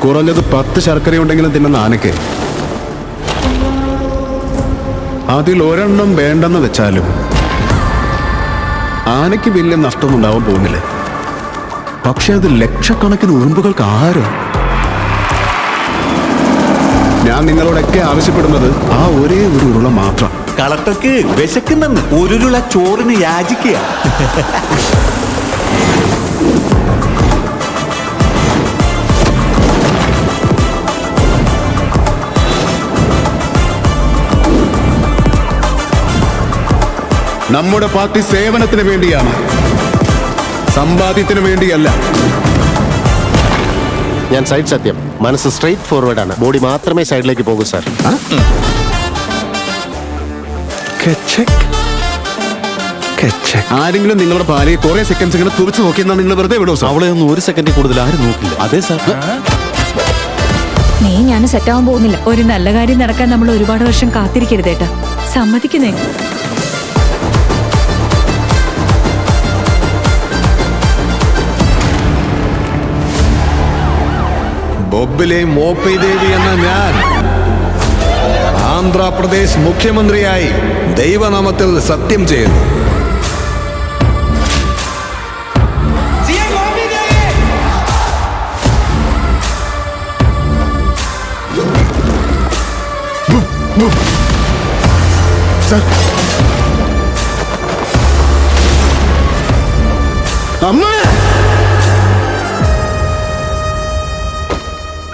കുറഞ്ഞത് 10 ശർക്കരയുണ്ടെങ്കിലും തിന്നുന്ന ആനയ്ക്ക് അതിൽ ഒരെണ്ണം വേണ്ടെന്ന് വെച്ചാലും ആനയ്ക്ക് വലിയ നഷ്ടമൊന്നും ഉണ്ടാവാൻ പോകുന്നില്ല. പക്ഷെ അത് ലക്ഷക്കണക്കിന് ഉറുമ്പുകൾക്ക് ആഹാരം. ഞാൻ നിങ്ങളോടൊക്കെ ആവശ്യപ്പെടുന്നത് ആ ഒരേ ഒരു ഉരുള മാത്രം. കളക്ടർക്ക് വിശക്കുന്നെന്ന് ഒരുരുള ചോറിന് യാചിക്കുക. നമ്മുടെ പാർട്ടി സേവനത്തിന് വേണ്ടിയാണ്, സമ്പാദ്യത്തിന് വേണ്ടിയല്ല. ഞാൻ സൈഡ് സത്യം, മനസ്സ് സ്ട്രെയിറ്റ് ഫോർവേഡ് ആണ്, ബോഡി മാത്രമേ സൈഡിലേക്ക് പോകൂ സാർ. ആരെങ്കിലും നിങ്ങളുടെ ഭാര്യയെ കുറെ സെക്കൻഡ്സ് ഇങ്ങനെ തുറച്ചു നോക്കിയെന്നാ നിങ്ങൾ വെറുതെ വിടുമോ സാർ? അവളെ ഒന്നും 1 സെക്കൻഡിൽ കൂടുതൽ ആരും നോക്കില്ല. അതെ സാർ. നീ ഞാൻ സെറ്റാവാൻ പോകുന്നില്ല. ഒരു നല്ല കാര്യം നടക്കാൻ നമ്മൾ ഒരുപാട് വർഷം കാത്തിരിക്കരുതേട്ടാ. സമ്മതിക്കുന്നേ. ബൊബ്ബിലെ മോപ്പി ദേവി എന്ന ഞാൻ ആന്ധ്രാപ്രദേശ് മുഖ്യമന്ത്രിയായി ദൈവനാമത്തിൽ സത്യം ചെയ്യുന്നു. അമ്മ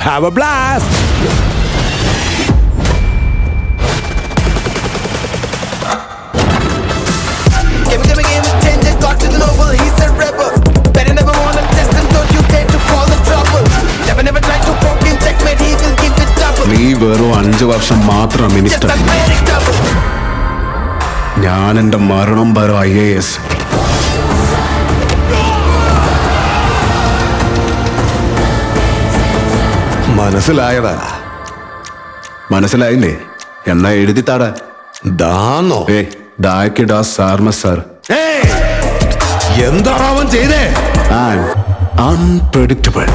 Have a blast! Give me, change it, got to global, he's a rebel. Better never wanna test him, don't you dare to fall in trouble. Never try to poke in checkmate, he will keep it double. നീ വെറും 5 വർഷം മാത്രം minister. Just a very double. ഞാൻ എന്റെ മരണം വരെ IAS. മനസ്സിലായടാ? മനസ്സിലായില്ലേ? എന്നാ എഴുതിത്താടാ. ദാന്നോ? ദാക്കിടാ സാർമ സാർ. എന്താണ് അവൻ ചെയ്തേ? അൺപ്രെഡിക്റ്റബിൾ.